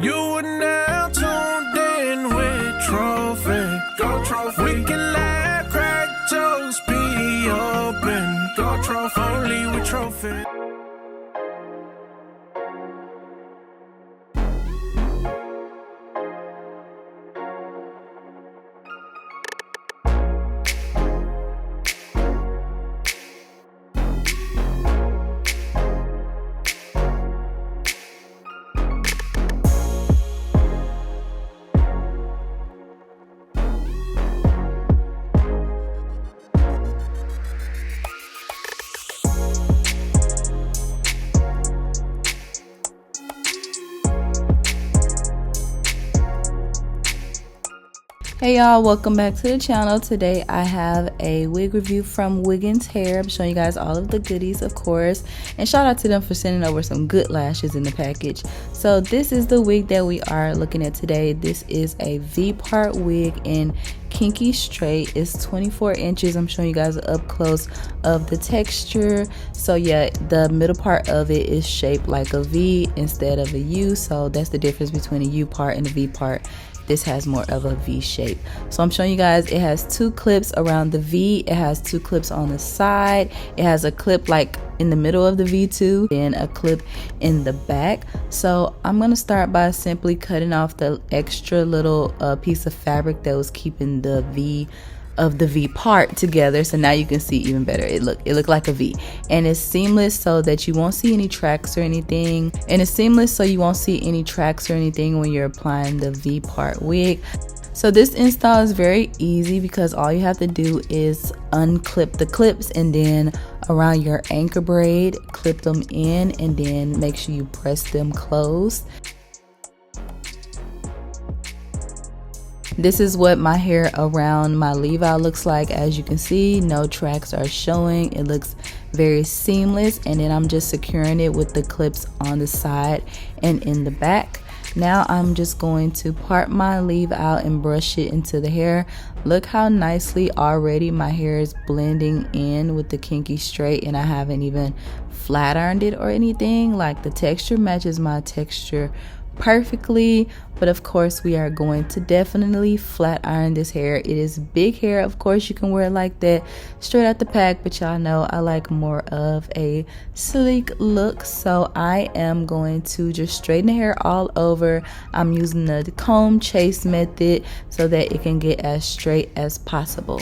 You are now tuned in with Trophy. Go Trophy. We can laugh, crack jokes, be open. Go Trophy. Only with Trophy. Hey y'all, welcome back to the channel. Today I have a wig review from Wiggins hair. I'm showing you guys all of the goodies, of course, and shout out to them for sending over some good lashes in the package. So this is the wig that we are looking at today. This is a V-part wig in Kinky straight. It's 24 inches. I'm showing you guys up close of the texture. So yeah, the middle part of it is shaped like a V instead of a U, so that's the difference between a U part and a V part. This has more of a V shape. So I'm showing you guys, it has 2 clips around the V, it has 2 clips on the side, it has a clip like in the middle of the V too, then a clip in the back. So I'm gonna start by simply cutting off the extra little piece of fabric that was keeping the V of the V part together, so now you can see even better. It looked like a V, and it's seamless so that you won't see any tracks or anything, and it's seamless so you won't see any tracks or anything when you're applying the V part wig. So this install is very easy because all you have to do is unclip the clips and then around your anchor braid clip them in, and then make sure you press them closed. This is what my hair around my leave out looks like. As you can see, no tracks are showing. It looks very seamless, and then I'm just securing it with the clips on the side and in the back. Now I'm just going to part my leave out and brush it into the hair. Look how nicely already my hair is blending in with the Kinky straight, and I haven't even flat ironed it or anything. Like, the texture matches my texture perfectly, but of course we are going to definitely flat iron this hair. It is big hair, of course you can wear it like that straight out the pack, but y'all know I like more of a sleek look, so I am going to just straighten the hair all over. I'm using the comb chase method so that it can get as straight as possible.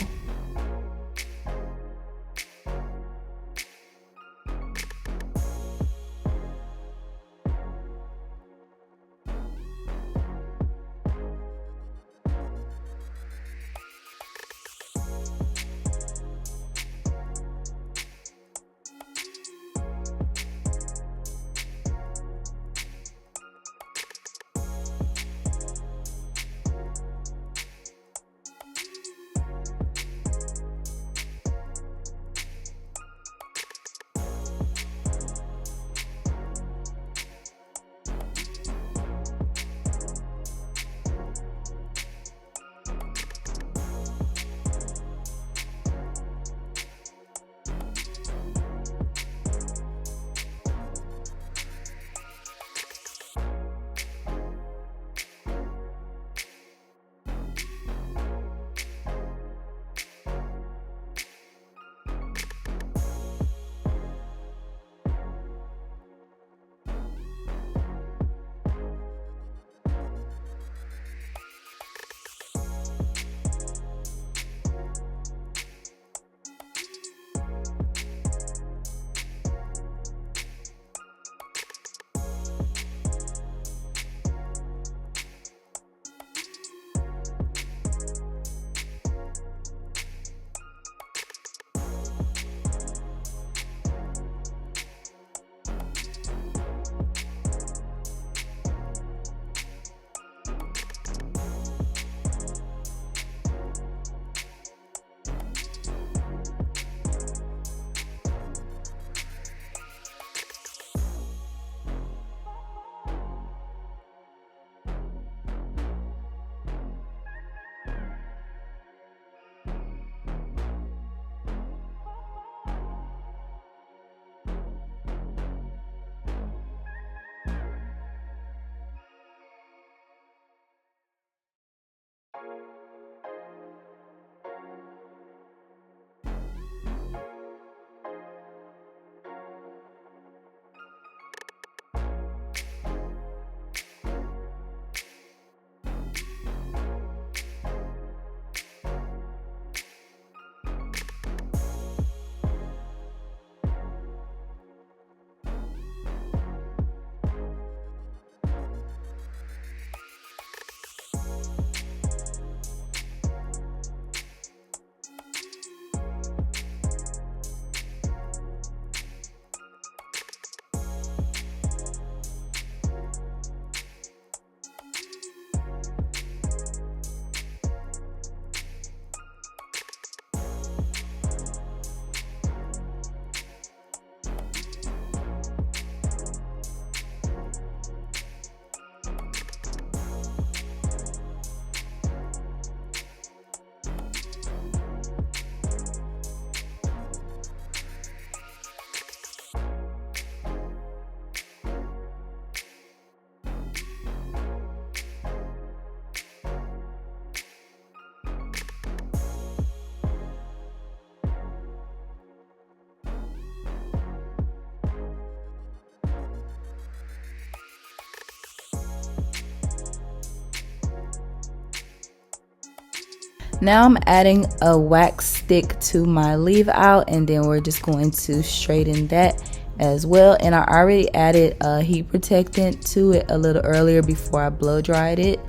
Now I'm adding a wax stick to my leave out, and then we're just going to straighten that as well. And I already added a heat protectant to it a little earlier before I blow dried it.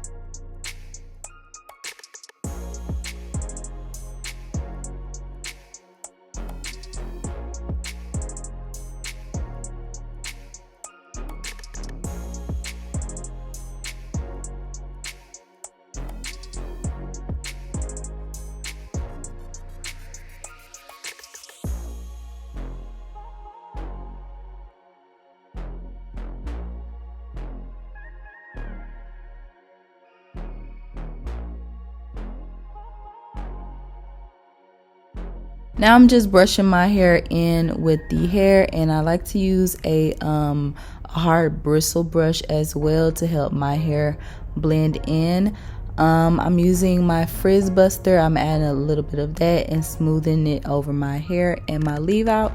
Now I'm just brushing my hair in with the hair, and I like to use a hard bristle brush as well to help my hair blend in. I'm using my frizz buster. I'm adding a little bit of that and smoothing it over my hair and my leave out.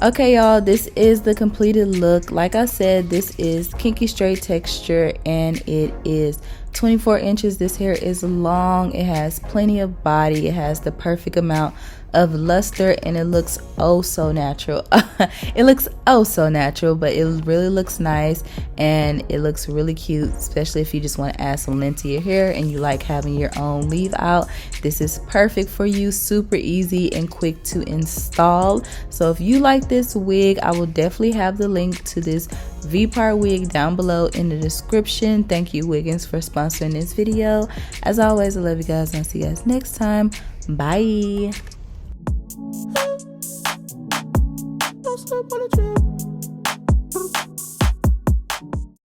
Okay, y'all, this is the completed look. Like I said, this is kinky straight texture, and it is 24 inches. This hair is long, it has plenty of body, it has the perfect amount of luster, and it looks oh so natural. It looks oh so natural, but it really looks nice, and it looks really cute, especially if you just want to add some length to your hair and you like having your own leave out. This is perfect for you, super easy and quick to install. So if you like this wig, I will definitely have the link to this V-part wig down below in the description. Thank you, Wiggins, for sponsoring this video. As always, I love you guys, and I'll see you guys next time. Bye. Don't step on the trail.